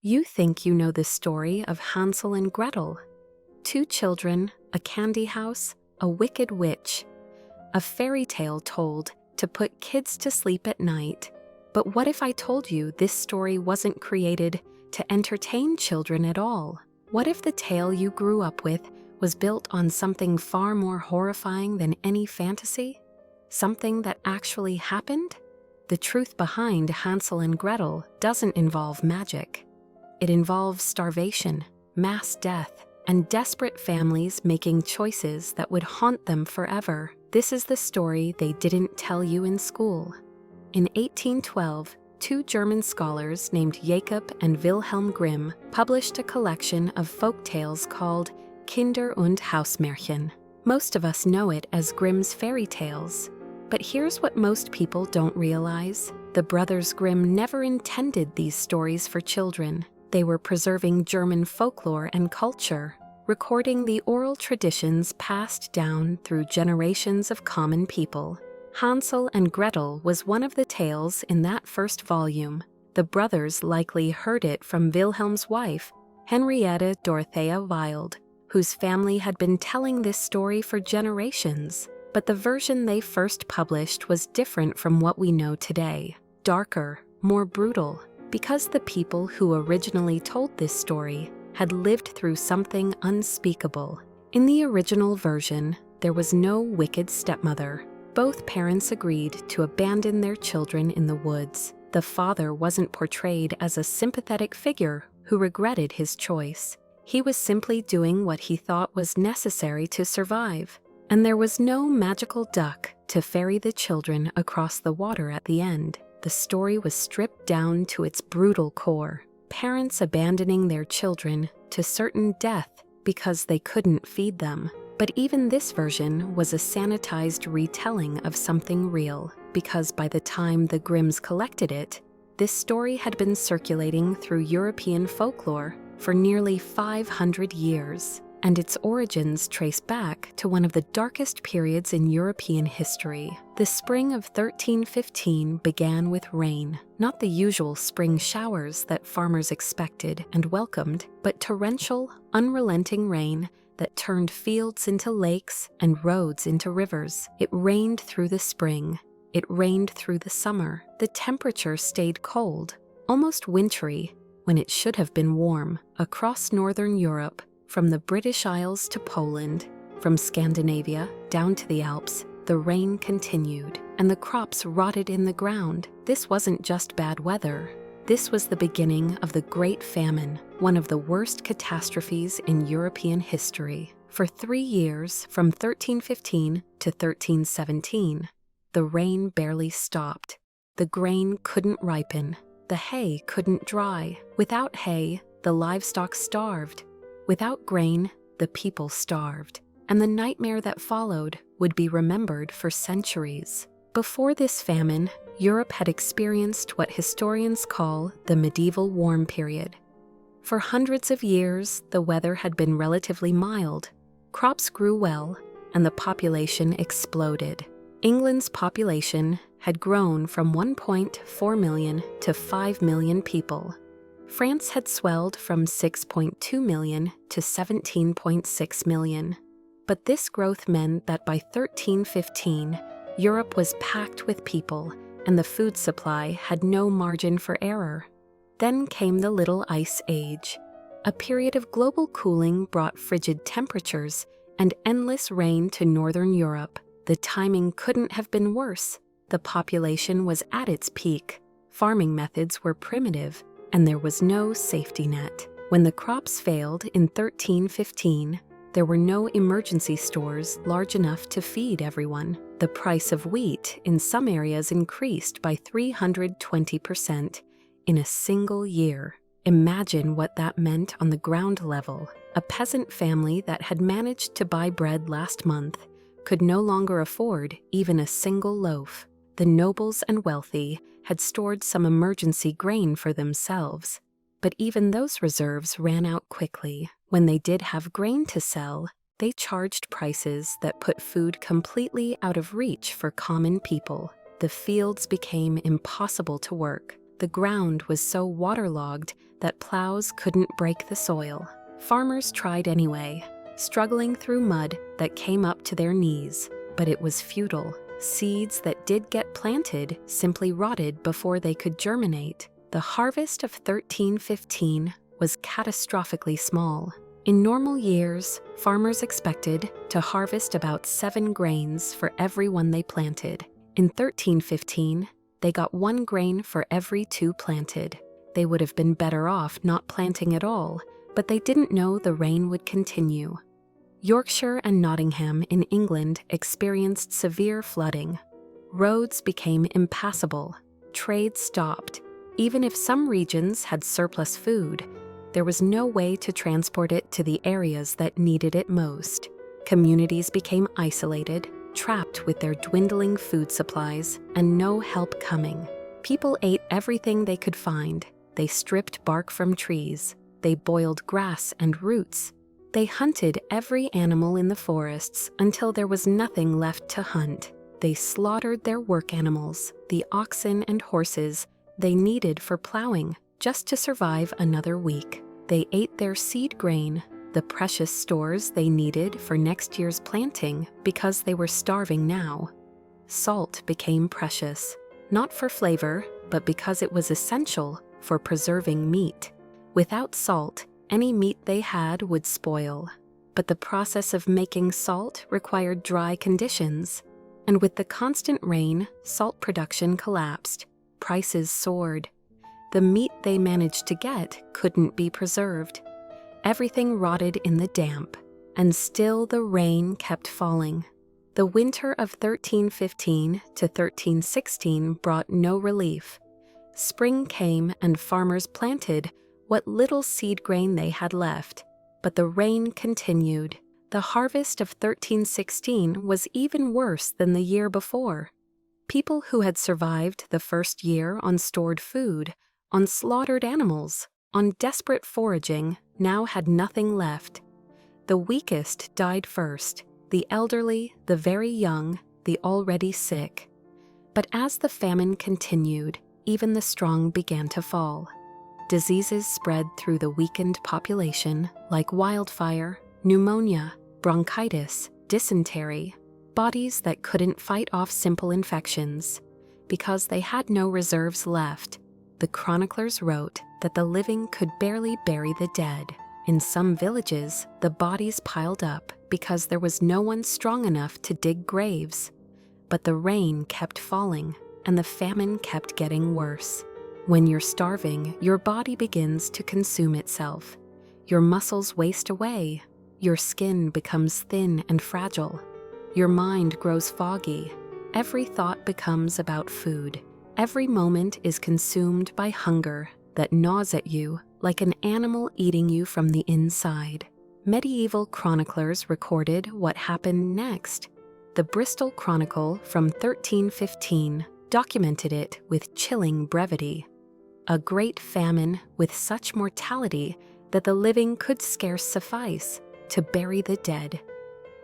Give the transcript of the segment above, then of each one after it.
You think you know the story of Hansel and Gretel. Two children, a candy house, a wicked witch. A fairy tale told to put kids to sleep at night. But what if I told you this story wasn't created to entertain children at all? What if the tale you grew up with was built on something far more horrifying than any fantasy? Something that actually happened? The truth behind Hansel and Gretel doesn't involve magic. It involves starvation, mass death, and desperate families making choices that would haunt them forever. This is the story they didn't tell you in school. In 1812, two German scholars named Jacob and Wilhelm Grimm published a collection of folk tales called Kinder- und Hausmärchen. Most of us know it as Grimm's fairy tales. But here's what most people don't realize. The brothers Grimm never intended these stories for children. They were preserving German folklore and culture, recording the oral traditions passed down through generations of common people. Hansel and Gretel was one of the tales in that first volume. The brothers likely heard it from Wilhelm's wife, Henrietta Dorothea Wild, whose family had been telling this story for generations. But the version they first published was different from what we know today. Darker, more brutal, because the people who originally told this story had lived through something unspeakable. In the original version, there was no wicked stepmother. Both parents agreed to abandon their children in the woods. The father wasn't portrayed as a sympathetic figure who regretted his choice. He was simply doing what he thought was necessary to survive. And there was no magical duck to ferry the children across the water at the end. The story was stripped down to its brutal core. Parents abandoning their children to certain death because they couldn't feed them. But even this version was a sanitized retelling of something real, because by the time the Grimms collected it, this story had been circulating through European folklore for nearly 500 years. And its origins trace back to one of the darkest periods in European history. The spring of 1315 began with rain, not the usual spring showers that farmers expected and welcomed, but torrential, unrelenting rain that turned fields into lakes and roads into rivers. It rained through the spring. It rained through the summer. The temperature stayed cold, almost wintry, when it should have been warm. Across northern Europe, from the British Isles to Poland, from Scandinavia down to the Alps, the rain continued, and the crops rotted in the ground. This wasn't just bad weather. This was the beginning of the Great Famine, one of the worst catastrophes in European history. For 3 years, from 1315 to 1317, the rain barely stopped. The grain couldn't ripen. The hay couldn't dry. Without hay, the livestock starved. Without grain, the people starved, and the nightmare that followed would be remembered for centuries. Before this famine, Europe had experienced what historians call the medieval warm period. For hundreds of years, the weather had been relatively mild, crops grew well, and the population exploded. England's population had grown from 1.4 million to 5 million people. France had swelled from 6.2 million to 17.6 million. But this growth meant that by 1315, Europe was packed with people, and the food supply had no margin for error. Then came the Little Ice Age. A period of global cooling brought frigid temperatures and endless rain to northern Europe. The timing couldn't have been worse. The population was at its peak. Farming methods were primitive, and there was no safety net. When the crops failed in 1315, there were no emergency stores large enough to feed everyone. The price of wheat in some areas increased by 320% in a single year. Imagine what that meant on the ground level. A peasant family that had managed to buy bread last month could no longer afford even a single loaf. The nobles and wealthy had stored some emergency grain for themselves, but even those reserves ran out quickly. When they did have grain to sell, they charged prices that put food completely out of reach for common people. The fields became impossible to work. The ground was so waterlogged that plows couldn't break the soil. Farmers tried anyway, struggling through mud that came up to their knees. But it was futile. Seeds that did get planted simply rotted before they could germinate. The harvest of 1315 was catastrophically small. In normal years, farmers expected to harvest about 7 grains for every one they planted. In 1315, they got 1 grain for every 2 planted. They would have been better off not planting at all, but they didn't know the rain would continue. Yorkshire and Nottingham in England experienced severe flooding. Roads became impassable. Trade stopped. Even if some regions had surplus food, there was no way to transport it to the areas that needed it most. Communities became isolated, trapped with their dwindling food supplies and no help coming. People ate everything they could find. They stripped bark from trees. They boiled grass and roots. They hunted every animal in the forests until there was nothing left to hunt. They slaughtered their work animals, the oxen and horses they needed for plowing, just to survive another week. They ate their seed grain, the precious stores they needed for next year's planting, because they were starving now. Salt became precious, not for flavor, but because it was essential for preserving meat. Without salt, any meat they had would spoil. But the process of making salt required dry conditions, and with the constant rain, salt production collapsed. Prices soared. The meat they managed to get couldn't be preserved. Everything rotted in the damp, and still the rain kept falling. The winter of 1315 to 1316 brought no relief. Spring came and farmers planted what little seed grain they had left, but the rain continued. The harvest of 1316 was even worse than the year before. People who had survived the first year on stored food, on slaughtered animals, on desperate foraging, now had nothing left. The weakest died first, the elderly, the very young, the already sick. But as the famine continued, even the strong began to fall. Diseases spread through the weakened population, like wildfire, pneumonia, bronchitis, dysentery, bodies that couldn't fight off simple infections. Because they had no reserves left, the chroniclers wrote that the living could barely bury the dead. In some villages, the bodies piled up because there was no one strong enough to dig graves. But the rain kept falling, and the famine kept getting worse. When you're starving, your body begins to consume itself. Your muscles waste away. Your skin becomes thin and fragile. Your mind grows foggy. Every thought becomes about food. Every moment is consumed by hunger that gnaws at you like an animal eating you from the inside. Medieval chroniclers recorded what happened next. The Bristol Chronicle from 1315 documented it with chilling brevity. A great famine with such mortality that the living could scarce suffice to bury the dead.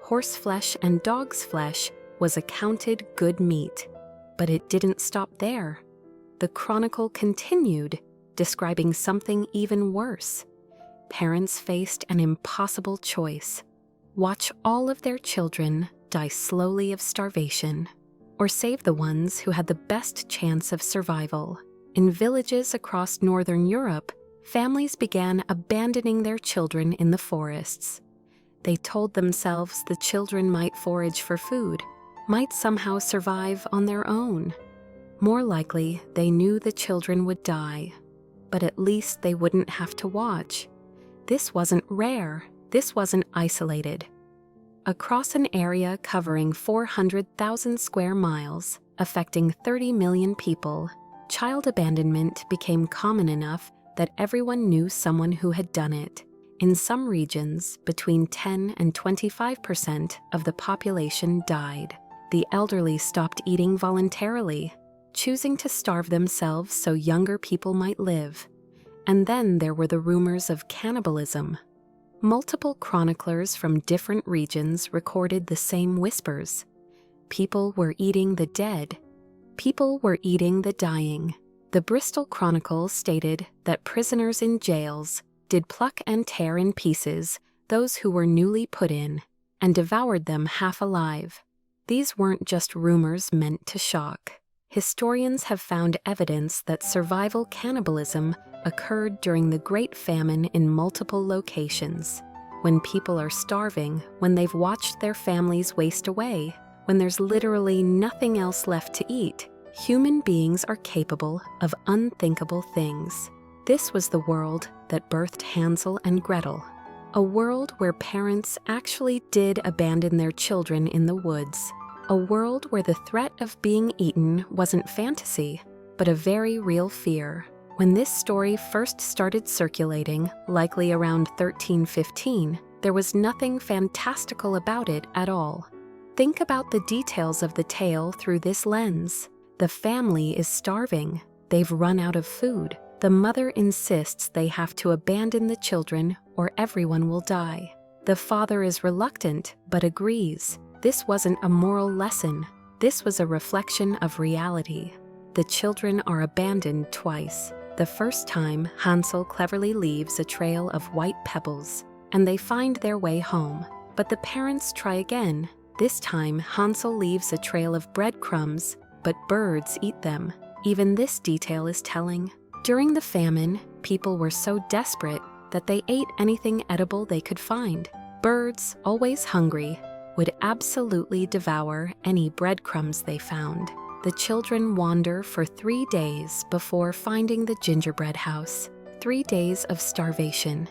Horseflesh and dog's flesh was accounted good meat, but it didn't stop there. The chronicle continued, describing something even worse. Parents faced an impossible choice: watch all of their children die slowly of starvation, or save the ones who had the best chance of survival. In villages across northern Europe, families began abandoning their children in the forests. They told themselves the children might forage for food, might somehow survive on their own. More likely, they knew the children would die, but at least they wouldn't have to watch. This wasn't rare. This wasn't isolated. Across an area covering 400,000 square miles, affecting 30 million people, child abandonment became common enough that everyone knew someone who had done it. In some regions, between 10 and 25% of the population died. The elderly stopped eating voluntarily, choosing to starve themselves so younger people might live. And then there were the rumors of cannibalism. Multiple chroniclers from different regions recorded the same whispers. People were eating the dead. People were eating the dying. The Bristol Chronicle stated that prisoners in jails did pluck and tear in pieces those who were newly put in, and devoured them half alive. These weren't just rumors meant to shock. Historians have found evidence that survival cannibalism occurred during the Great Famine in multiple locations. When people are starving, when they've watched their families waste away, when there's literally nothing else left to eat, human beings are capable of unthinkable things. This was the world that birthed Hansel and Gretel, a world where parents actually did abandon their children in the woods, a world where the threat of being eaten wasn't fantasy, but a very real fear. When this story first started circulating, likely around 1315, there was nothing fantastical about it at all. Think about the details of the tale through this lens. The family is starving. They've run out of food. The mother insists they have to abandon the children or everyone will die. The father is reluctant but agrees. This wasn't a moral lesson. This was a reflection of reality. The children are abandoned twice. The first time, Hansel cleverly leaves a trail of white pebbles, and they find their way home. But the parents try again. This time, Hansel leaves a trail of breadcrumbs, but birds eat them. Even this detail is telling. During the famine, people were so desperate that they ate anything edible they could find. Birds, always hungry, would absolutely devour any breadcrumbs they found. The children wander for 3 days before finding the gingerbread house. 3 days of starvation.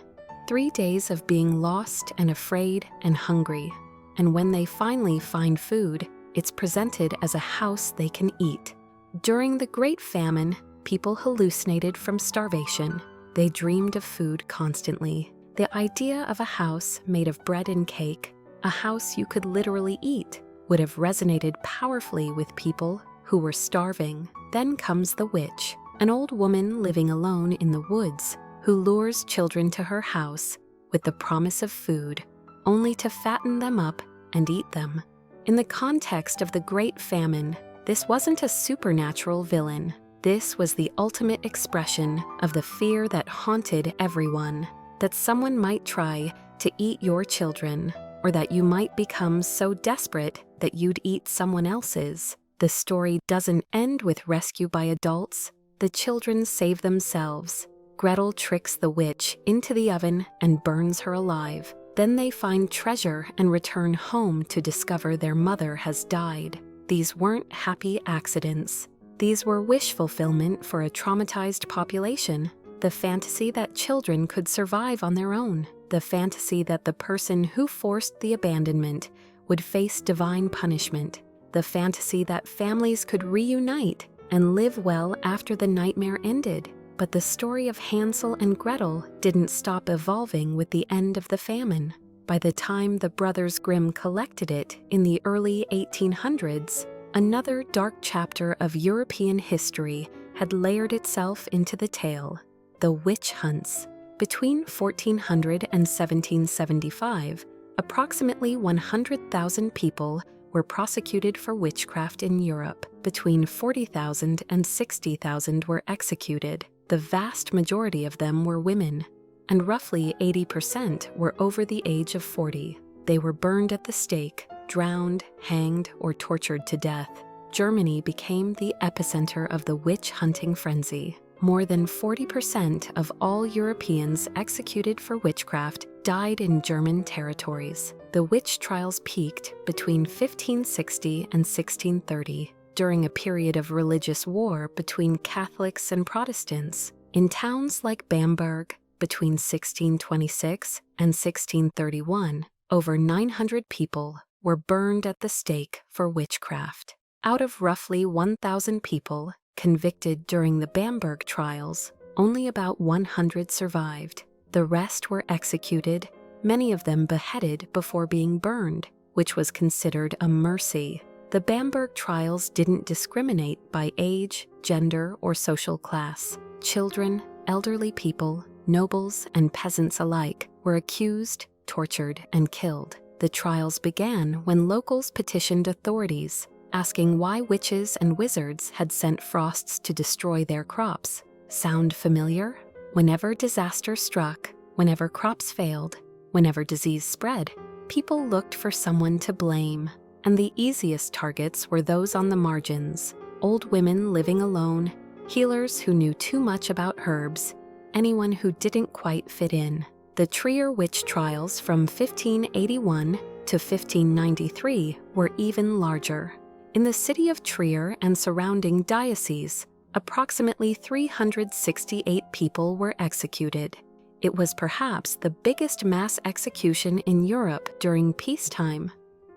3 days of being lost and afraid and hungry. And when they finally find food, it's presented as a house they can eat. During the Great Famine, people hallucinated from starvation. They dreamed of food constantly. The idea of a house made of bread and cake, a house you could literally eat, would have resonated powerfully with people who were starving. Then comes the witch, an old woman living alone in the woods who lures children to her house with the promise of food, only to fatten them up and eat them. In the context of the Great Famine, this wasn't a supernatural villain. This was the ultimate expression of the fear that haunted everyone, that someone might try to eat your children, or that you might become so desperate that you'd eat someone else's. The story doesn't end with rescue by adults. The children save themselves. Gretel tricks the witch into the oven and burns her alive. Then they find treasure and return home to discover their mother has died. These weren't happy accidents. These were wish fulfillment for a traumatized population. The fantasy that children could survive on their own. The fantasy that the person who forced the abandonment would face divine punishment. The fantasy that families could reunite and live well after the nightmare ended. But the story of Hansel and Gretel didn't stop evolving with the end of the famine. By the time the Brothers Grimm collected it in the early 1800s, another dark chapter of European history had layered itself into the tale: the witch hunts. Between 1400 and 1775, approximately 100,000 people were prosecuted for witchcraft in Europe. Between 40,000 and 60,000 were executed. The vast majority of them were women, and roughly 80% were over the age of 40. They were burned at the stake, drowned, hanged, or tortured to death. Germany became the epicenter of the witch-hunting frenzy. More than 40% of all Europeans executed for witchcraft died in German territories. The witch trials peaked between 1560 and 1630, during a period of religious war between Catholics and Protestants. In towns like Bamberg, between 1626 and 1631, over 900 people were burned at the stake for witchcraft. Out of roughly 1,000 people convicted during the Bamberg trials, only about 100 survived. The rest were executed, many of them beheaded before being burned, which was considered a mercy. The Bamberg trials didn't discriminate by age, gender, or social class. Children, elderly people, nobles, and peasants alike were accused, tortured, and killed. The trials began when locals petitioned authorities, asking why witches and wizards had sent frosts to destroy their crops. Sound familiar? Whenever disaster struck, whenever crops failed, whenever disease spread, people looked for someone to blame, and the easiest targets were those on the margins: old women living alone, healers who knew too much about herbs, anyone who didn't quite fit in. The Trier witch trials from 1581 to 1593 were even larger. In the city of Trier and surrounding dioceses, approximately 368 people were executed. It was perhaps the biggest mass execution in Europe during peacetime.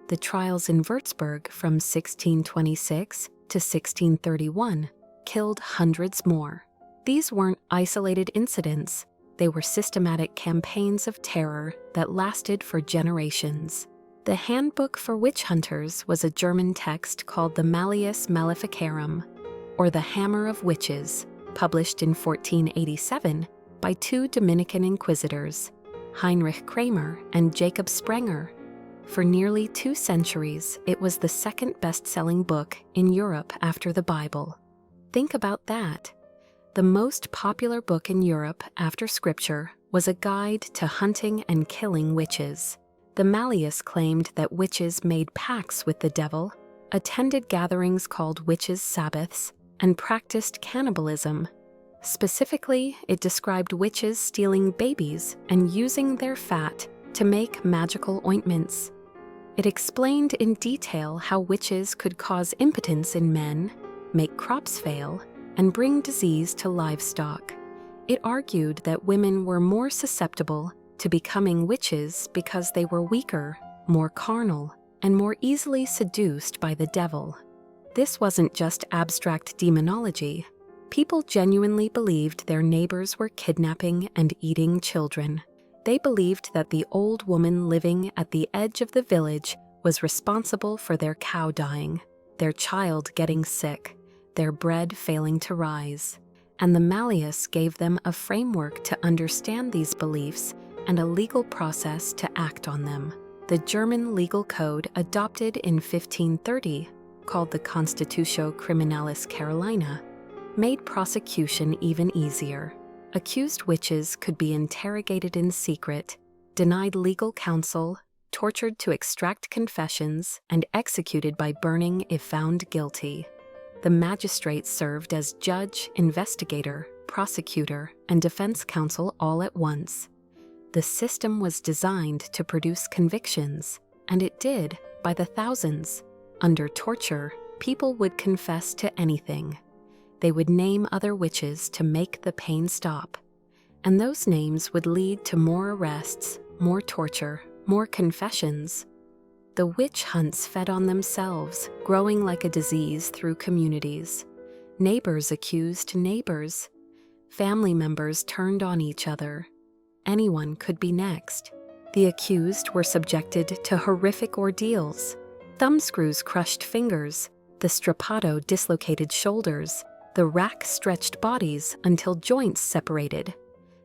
The trials in Würzburg from 1626 to 1631 killed hundreds more. These weren't isolated incidents. They were systematic campaigns of terror that lasted for generations. The Handbook for Witch Hunters was a German text called the Malleus Maleficarum, or the Hammer of Witches, published in 1487 by two Dominican inquisitors, Heinrich Kramer and Jacob Sprenger. For nearly 2 centuries, it was the second best-selling book in Europe after the Bible. Think about that. The most popular book in Europe after Scripture was a guide to hunting and killing witches. The Malleus claimed that witches made pacts with the devil, attended gatherings called witches' Sabbaths, and practiced cannibalism. Specifically, it described witches stealing babies and using their fat to make magical ointments. It explained in detail how witches could cause impotence in men, make crops fail, and bring disease to livestock. It argued that women were more susceptible to becoming witches because they were weaker, more carnal, and more easily seduced by the devil. This wasn't just abstract demonology. People genuinely believed their neighbors were kidnapping and eating children. They believed that the old woman living at the edge of the village was responsible for their cow dying, their child getting sick, their bread failing to rise. And the Malleus gave them a framework to understand these beliefs and a legal process to act on them. The German legal code adopted in 1530, called the Constitutio Criminalis Carolina, made prosecution even easier. Accused witches could be interrogated in secret, denied legal counsel, tortured to extract confessions, and executed by burning if found guilty. The magistrate served as judge, investigator, prosecutor, and defense counsel all at once. The system was designed to produce convictions, and it did, by the thousands. Under torture, people would confess to anything. They would name other witches to make the pain stop. And those names would lead to more arrests, more torture, more confessions. The witch hunts fed on themselves, growing like a disease through communities. Neighbors accused neighbors. Family members turned on each other. Anyone could be next. The accused were subjected to horrific ordeals. Thumbscrews crushed fingers, the strapado dislocated shoulders, the rack stretched bodies until joints separated.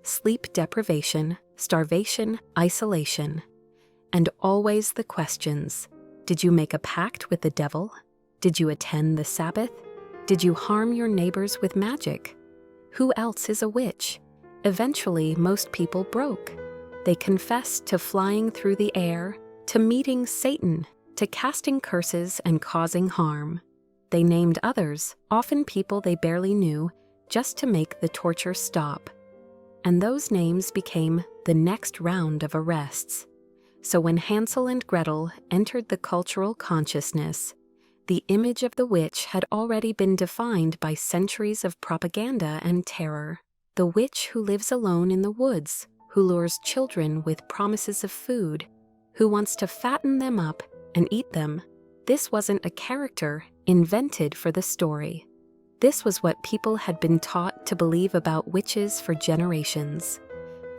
Sleep deprivation, starvation, isolation. And always the questions: did you make a pact with the devil? Did you attend the Sabbath? Did you harm your neighbors with magic? Who else is a witch? Eventually, most people broke. They confessed to flying through the air, to meeting Satan, to casting curses and causing harm. They named others, often people they barely knew, just to make the torture stop. And those names became the next round of arrests. So when Hansel and Gretel entered the cultural consciousness, the image of the witch had already been defined by centuries of propaganda and terror. The witch who lives alone in the woods, who lures children with promises of food, who wants to fatten them up and eat them. This wasn't a character invented for the story. This was what people had been taught to believe about witches for generations.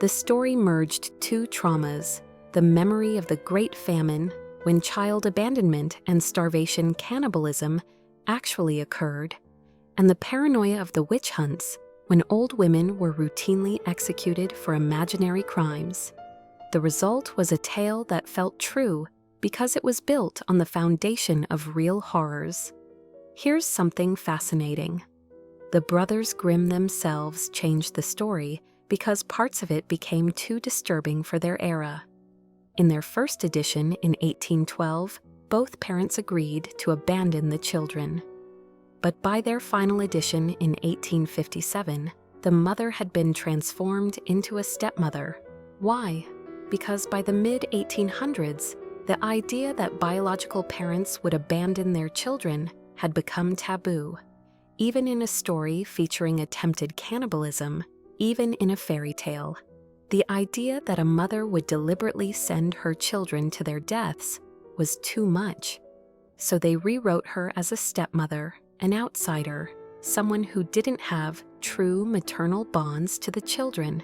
The story merged two traumas: the memory of the Great Famine, when child abandonment and starvation cannibalism actually occurred, and the paranoia of the witch hunts, when old women were routinely executed for imaginary crimes. The result was a tale that felt true, because it was built on the foundation of real horrors. Here's something fascinating. The Brothers Grimm themselves changed the story because parts of it became too disturbing for their era. In their first edition in 1812, both parents agreed to abandon the children. But by their final edition in 1857, the mother had been transformed into a stepmother. Why? Because by the mid-1800s, the idea that biological parents would abandon their children had become taboo. Even in a story featuring attempted cannibalism, even in a fairy tale, the idea that a mother would deliberately send her children to their deaths was too much. So they rewrote her as a stepmother, an outsider, someone who didn't have true maternal bonds to the children.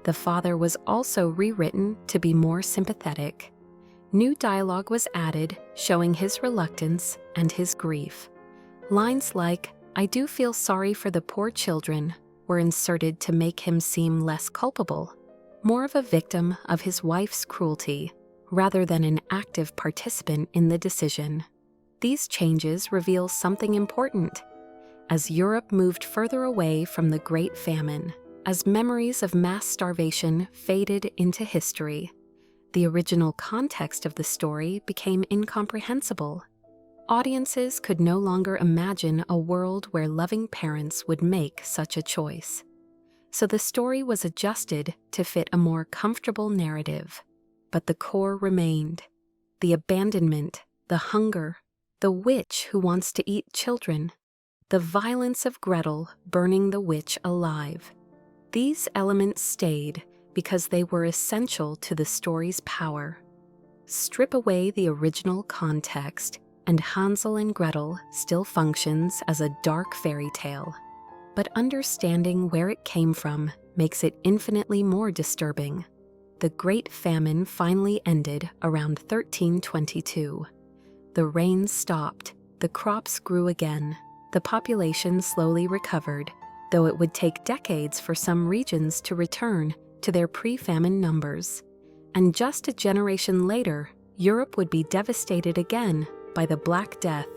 The father was also rewritten to be more sympathetic. New dialogue was added, showing his reluctance and his grief. Lines like, "I do feel sorry for the poor children," were inserted to make him seem less culpable, more of a victim of his wife's cruelty, rather than an active participant in the decision. These changes reveal something important. As Europe moved further away from the Great Famine, as memories of mass starvation faded into history, the original context of the story became incomprehensible. Audiences could no longer imagine a world where loving parents would make such a choice. So the story was adjusted to fit a more comfortable narrative. But the core remained: the abandonment, the hunger, the witch who wants to eat children, the violence of Gretel burning the witch alive. These elements stayed because they were essential to the story's power. Strip away the original context, and Hansel and Gretel still functions as a dark fairy tale. But understanding where it came from makes it infinitely more disturbing. The Great Famine finally ended around 1322. The rains stopped, the crops grew again, the population slowly recovered, though it would take decades for some regions to return to their pre-famine numbers. And just a generation later, Europe would be devastated again by the Black Death,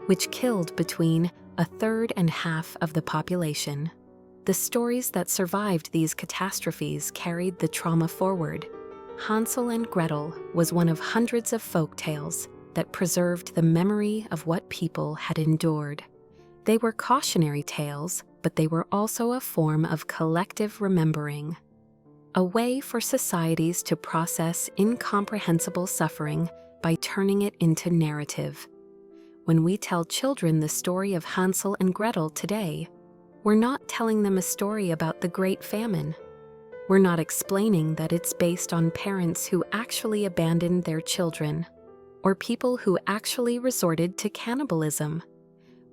which killed between a third and half of the population. The stories that survived these catastrophes carried the trauma forward. Hansel and Gretel was one of hundreds of folk tales that preserved the memory of what people had endured. They were cautionary tales, but they were also a form of collective remembering, a way for societies to process incomprehensible suffering by turning it into narrative. When we tell children the story of Hansel and Gretel today, we're not telling them a story about the Great Famine. We're not explaining that it's based on parents who actually abandoned their children, or people who actually resorted to cannibalism.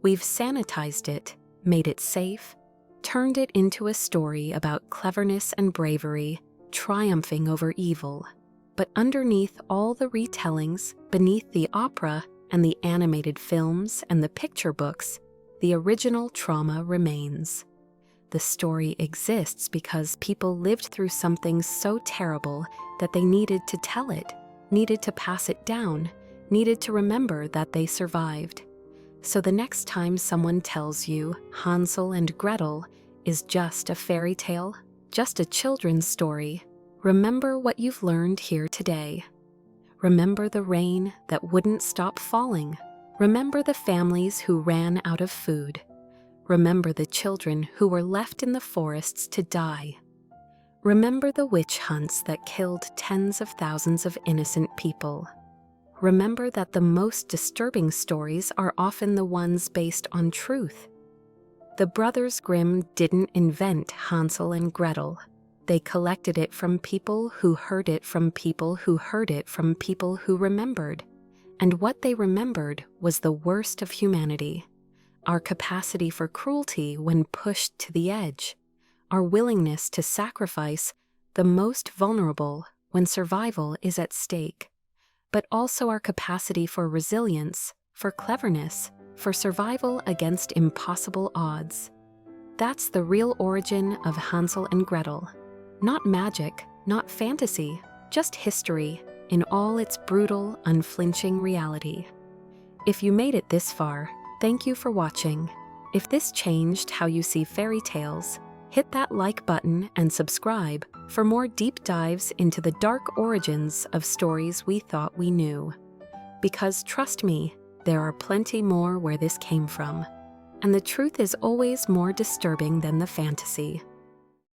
We've sanitized it, made it safe, turned it into a story about cleverness and bravery, triumphing over evil. But underneath all the retellings, beneath the opera and the animated films and the picture books, the original trauma remains. The story exists because people lived through something so terrible that they needed to tell it, needed to pass it down, needed to remember that they survived. So the next time someone tells you Hansel and Gretel is just a fairy tale, just a children's story, remember what you've learned here today. Remember the rain that wouldn't stop falling. Remember the families who ran out of food. Remember the children who were left in the forests to die. Remember the witch hunts that killed tens of thousands of innocent people. Remember that the most disturbing stories are often the ones based on truth. The Brothers Grimm didn't invent Hansel and Gretel. They collected it from people who heard it from people who heard it from people who remembered. And what they remembered was the worst of humanity. Our capacity for cruelty when pushed to the edge. Our willingness to sacrifice the most vulnerable when survival is at stake. But also our capacity for resilience, for cleverness, for survival against impossible odds. That's the real origin of Hansel and Gretel. Not magic, not fantasy, just history, in all its brutal, unflinching reality. If you made it this far, thank you for watching. If this changed how you see fairy tales, hit that like button and subscribe for more deep dives into the dark origins of stories we thought we knew. Because trust me, there are plenty more where this came from. And the truth is always more disturbing than the fantasy.